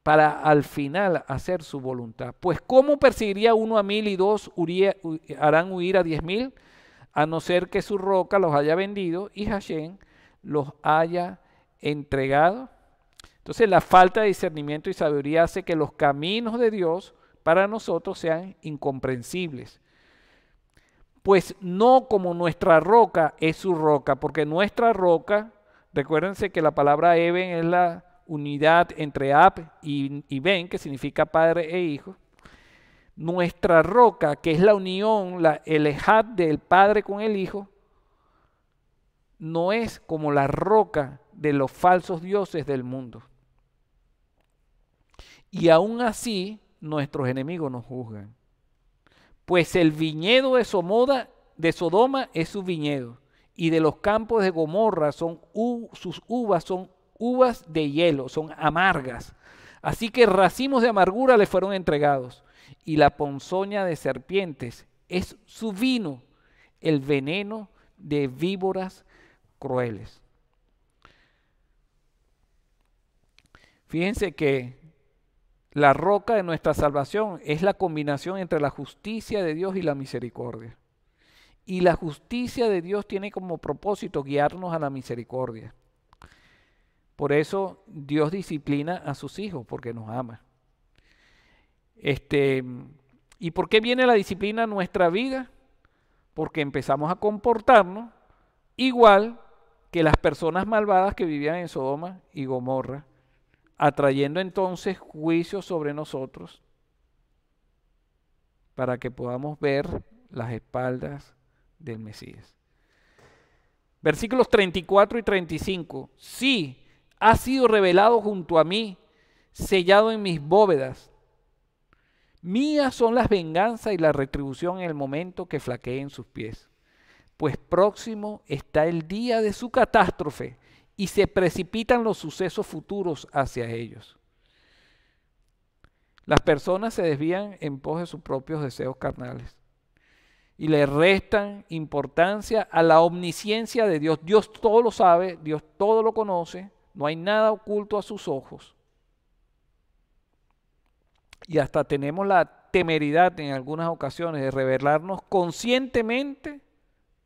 para al final hacer su voluntad. Pues ¿cómo perseguiría uno a 1000 y dos harán huir a 10.000? A no ser que su roca los haya vendido y Hashem los haya entregado. Entonces la falta de discernimiento y sabiduría hace que los caminos de Dios para nosotros sean incomprensibles. Pues no como nuestra roca es su roca, porque nuestra roca, recuérdense que la palabra Eben es la unidad entre Ab y Ben, que significa padre e hijo. Nuestra roca, que es la unión, el ejad del padre con el hijo, no es como la roca de los falsos dioses del mundo. Y aún así, nuestros enemigos nos juzgan. Pues el viñedo de Sodoma es su viñedo, y de los campos de Gomorra sus uvas son uvas de hielo, son amargas. Así que racimos de amargura le fueron entregados, y la ponzoña de serpientes es su vino, el veneno de víboras crueles. Fíjense que la roca de nuestra salvación es la combinación entre la justicia de Dios y la misericordia. Y la justicia de Dios tiene como propósito guiarnos a la misericordia. Por eso Dios disciplina a sus hijos, porque nos ama. ¿Y por qué viene la disciplina a nuestra vida? porque empezamos a comportarnos igual que las personas malvadas que vivían en Sodoma y Gomorra, atrayendo entonces juicio sobre nosotros para que podamos ver las espaldas del Mesías. Versículos 34 y 35. Sí, ha sido revelado junto a mí, sellado en mis bóvedas. Mías son las venganzas y la retribución en el momento que flaqueen sus pies. Pues próximo está el día de su catástrofe y se precipitan los sucesos futuros hacia ellos. Las personas se desvían en pos de sus propios deseos carnales y le restan importancia a la omnisciencia de Dios. Dios todo lo sabe, Dios todo lo conoce, no hay nada oculto a sus ojos. Y hasta tenemos la temeridad en algunas ocasiones de rebelarnos conscientemente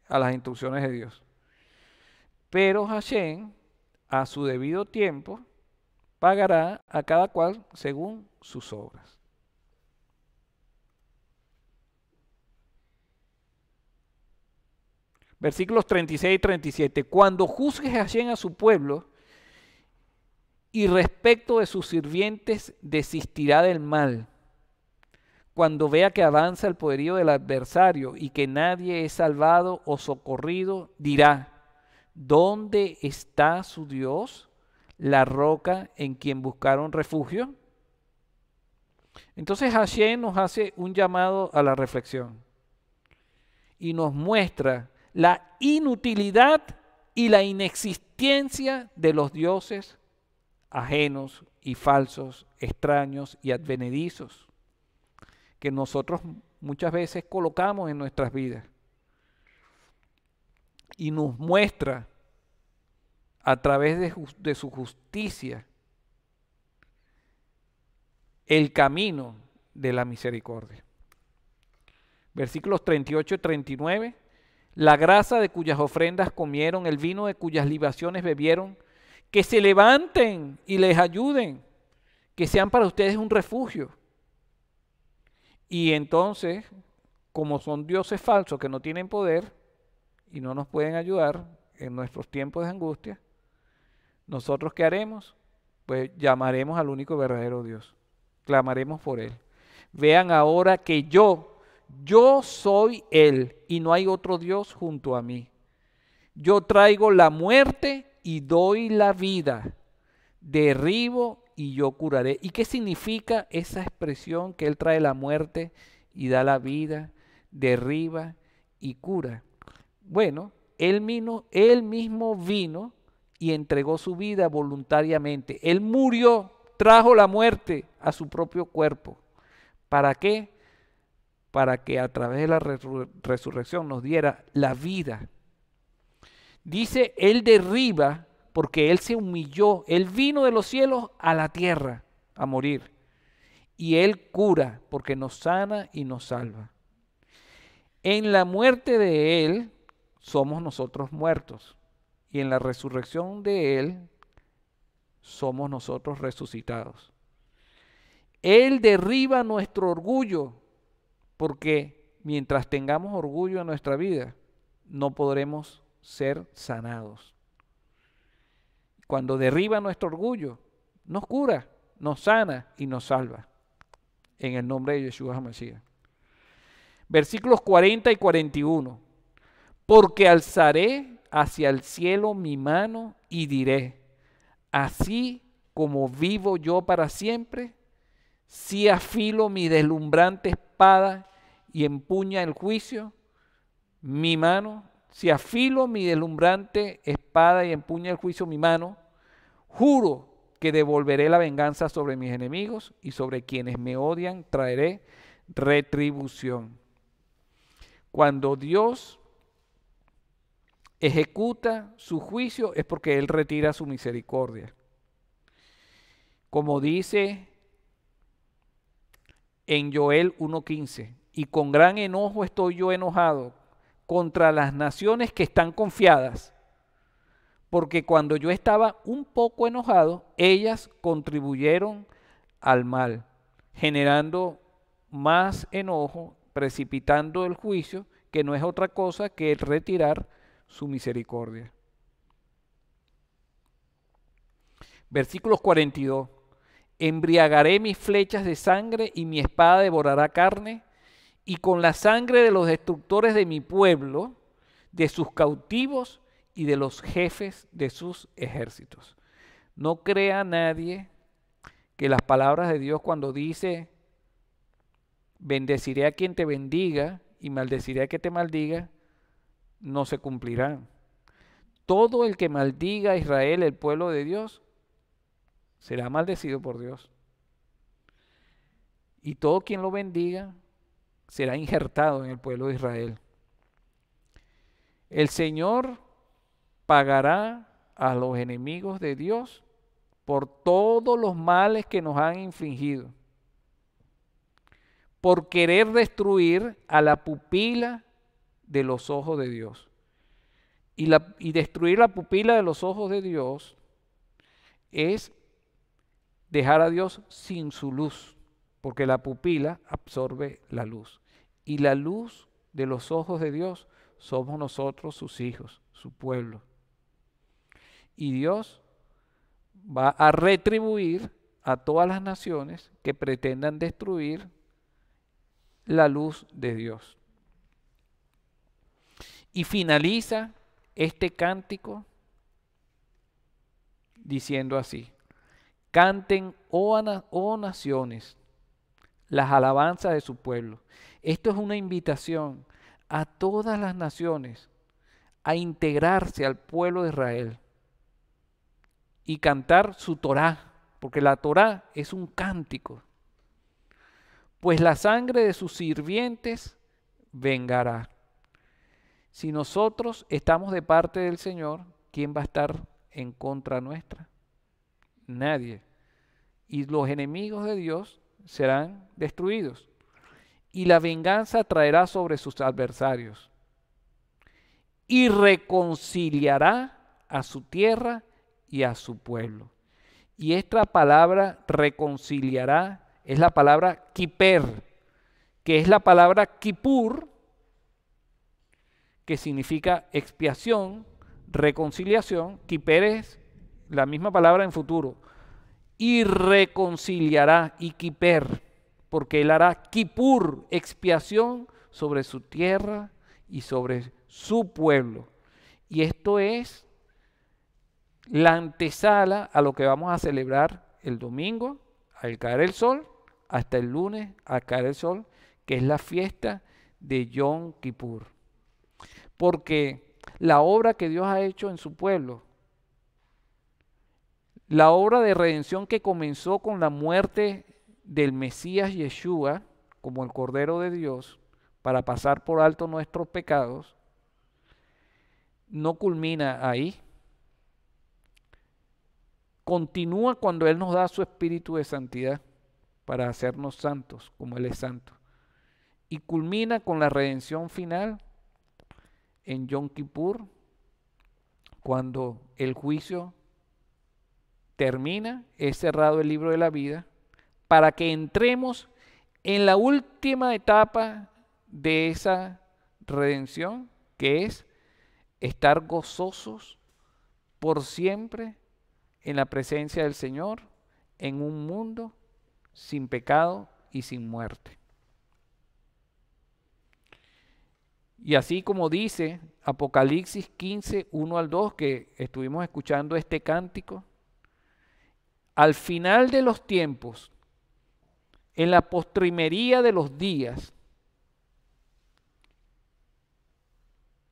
a las instrucciones de Dios. Pero Hashem, a su debido tiempo, pagará a cada cual según sus obras. Versículos 36 y 37. Cuando juzgue Hashem a su pueblo y respecto de sus sirvientes desistirá del mal. Cuando vea que avanza el poderío del adversario y que nadie es salvado o socorrido, dirá: ¿dónde está su Dios, la roca en quien buscaron refugio? Entonces Hashem nos hace un llamado a la reflexión y nos muestra la inutilidad y la inexistencia de los dioses ajenos y falsos, extraños y advenedizos que nosotros muchas veces colocamos en nuestras vidas. Y nos muestra a través de su justicia el camino de la misericordia. Versículos 38 y 39. La grasa de cuyas ofrendas comieron, el vino de cuyas libaciones bebieron, que se levanten y les ayuden, que sean para ustedes un refugio. Y entonces, como son dioses falsos que no tienen poder y no nos pueden ayudar en nuestros tiempos de angustia, ¿nosotros qué haremos? Pues llamaremos al único verdadero Dios, clamaremos por Él. Vean ahora que yo soy Él y no hay otro Dios junto a mí. Yo traigo la muerte y doy la vida, derribo y yo curaré. ¿Y qué significa esa expresión que Él trae la muerte y da la vida, derriba y cura? Bueno, Él mismo vino y entregó su vida voluntariamente. Él murió, trajo la muerte a su propio cuerpo. ¿Para qué? Para que a través de la resurrección nos diera la vida. Dice, Él derriba porque Él se humilló. Él vino de los cielos a la tierra a morir. Y Él cura porque nos sana y nos salva. En la muerte de Él somos nosotros muertos. Y en la resurrección de Él somos nosotros resucitados. Él derriba nuestro orgullo, porque mientras tengamos orgullo en nuestra vida, no podremos ser sanados. Cuando derriba nuestro orgullo, nos cura, nos sana y nos salva. En el nombre de Yeshua HaMashiach. Versículos 40 y 41. Porque alzaré hacia el cielo mi mano y diré: así como vivo yo para siempre, si afilo mi deslumbrante espada y empuña el juicio, mi mano, si afilo mi deslumbrante espada y empuña el juicio mi mano, juro que devolveré la venganza sobre mis enemigos y sobre quienes me odian traeré retribución. Cuando Dios ejecuta su juicio es porque Él retira su misericordia. Como dice en Joel 1:15, y con gran enojo estoy yo enojado contra las naciones que están confiadas, porque cuando yo estaba un poco enojado, ellas contribuyeron al mal, generando más enojo, precipitando el juicio que no es otra cosa que el retirar su misericordia. Versículos 42. Embriagaré mis flechas de sangre y mi espada devorará carne, y con la sangre de los destructores de mi pueblo, de sus cautivos y de los jefes de sus ejércitos. No crea nadie que las palabras de Dios cuando dice, bendeciré a quien te bendiga y maldeciré a quien te maldiga, no se cumplirán. Todo el que maldiga a Israel, el pueblo de Dios, será maldecido por Dios. Y todo quien lo bendiga será injertado en el pueblo de Israel. El Señor pagará a los enemigos de Dios por todos los males que nos han infligido, por querer destruir a la pupila de los ojos de Dios. Y destruir la pupila de los ojos de Dios es dejar a Dios sin su luz, porque la pupila absorbe la luz. Y la luz de los ojos de Dios somos nosotros, sus hijos, su pueblo. Y Dios va a retribuir a todas las naciones que pretendan destruir la luz de Dios. Y finaliza este cántico diciendo así: canten, oh naciones, las alabanzas de su pueblo. Esto es una invitación a todas las naciones a integrarse al pueblo de Israel y cantar su Torá, porque la Torá es un cántico. Pues la sangre de sus sirvientes vengará. Si nosotros estamos de parte del Señor, ¿quién va a estar en contra nuestra? Nadie. Y los enemigos de Dios serán destruidos. Y la venganza traerá sobre sus adversarios. Y reconciliará a su tierra y a su pueblo. Y esta palabra reconciliará es la palabra kiper, que es la palabra kipur, que significa expiación, reconciliación. Kiper es la misma palabra en futuro. Y reconciliará, y kiper, porque él hará kipur, expiación sobre su tierra y sobre su pueblo. Y esto es la antesala a lo que vamos a celebrar el domingo al caer el sol, hasta el lunes al caer el sol, que es la fiesta de Yom Kippur. Porque la obra que Dios ha hecho en su pueblo, la obra de redención que comenzó con la muerte del Mesías Yeshua, como el Cordero de Dios, para pasar por alto nuestros pecados, no culmina ahí. Continúa cuando Él nos da su espíritu de santidad para hacernos santos, como Él es santo. Y culmina con la redención final en Yom Kippur, cuando el juicio termina, es cerrado el libro de la vida, para que entremos en la última etapa de esa redención, que es estar gozosos por siempre en la presencia del Señor, en un mundo sin pecado y sin muerte. Y así como dice Apocalipsis 15, 1 al 2, que estuvimos escuchando este cántico, al final de los tiempos, en la postrimería de los días,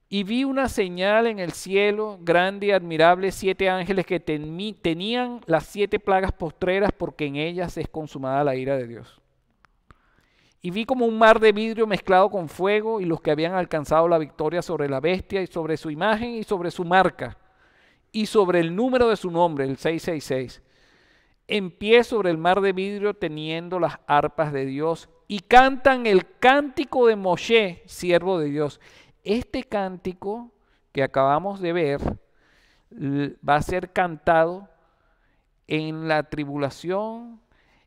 y vi una señal en el cielo, grande y admirable, 7 ángeles que tenían las 7 plagas postreras, porque en ellas es consumada la ira de Dios. Y vi como un mar de vidrio mezclado con fuego, y los que habían alcanzado la victoria sobre la bestia, y sobre su imagen, y sobre su marca, y sobre el número de su nombre, el 666, en pie sobre el mar de vidrio, teniendo las arpas de Dios, y cantan el cántico de Moshe, siervo de Dios. Este cántico que acabamos de ver va a ser cantado en la tribulación,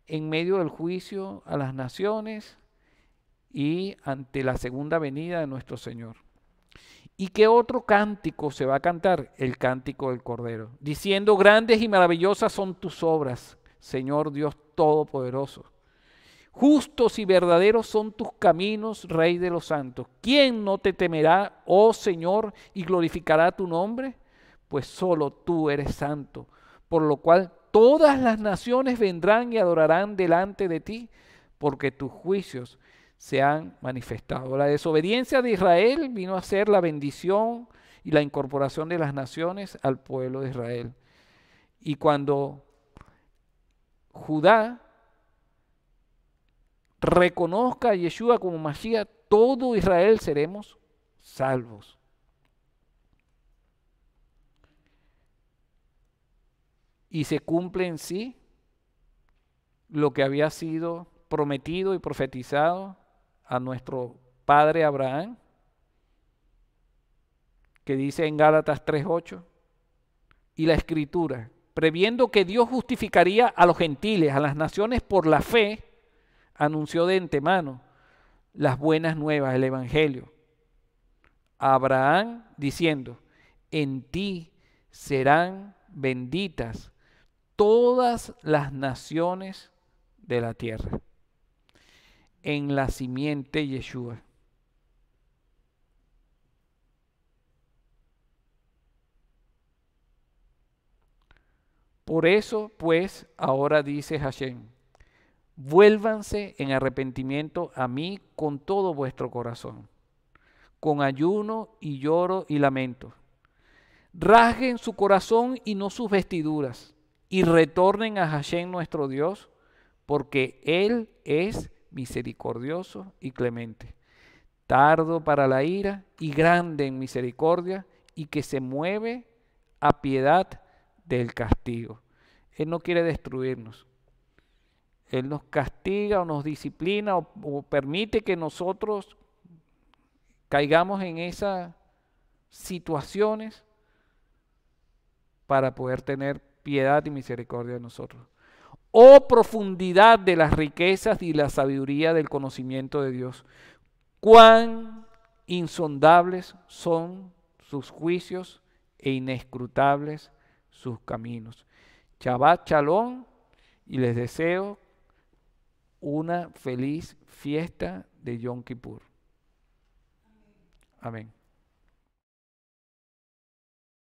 en medio del juicio a las naciones y ante la segunda venida de nuestro Señor. ¿Y qué otro cántico se va a cantar? El cántico del Cordero, diciendo: grandes y maravillosas son tus obras, Señor Dios Todopoderoso. Justos y verdaderos son tus caminos, Rey de los santos. ¿Quién no te temerá, oh Señor, y glorificará tu nombre? Pues solo tú eres santo, por lo cual todas las naciones vendrán y adorarán delante de ti, porque tus juicios se han manifestado. La desobediencia de Israel vino a ser la bendición y la incorporación de las naciones al pueblo de Israel. Y cuando Judá reconozca a Yeshua como Mashiach, todo Israel seremos salvos. Y se cumple en sí lo que había sido prometido y profetizado a nuestro padre Abraham, que dice en Gálatas 3:8, y la Escritura, previendo que Dios justificaría a los gentiles, a las naciones por la fe, anunció de antemano las buenas nuevas, el Evangelio, a Abraham diciendo: en ti serán benditas todas las naciones de la tierra, en la simiente Yeshua. Por eso, pues, ahora dice Hashem: vuélvanse en arrepentimiento a mí con todo vuestro corazón, con ayuno y lloro y lamento. Rasguen su corazón y no sus vestiduras, y retornen a Hashem nuestro Dios, porque Él es misericordioso y clemente, tardo para la ira y grande en misericordia, y que se mueve a piedad del castigo. Él no quiere destruirnos. Él nos castiga o nos disciplina o permite que nosotros caigamos en esas situaciones para poder tener piedad y misericordia de nosotros. Oh profundidad de las riquezas y la sabiduría del conocimiento de Dios. Cuán insondables son sus juicios e inescrutables sus caminos. Shabbat Shalom, y les deseo una feliz fiesta de Yom Kippur. Amén.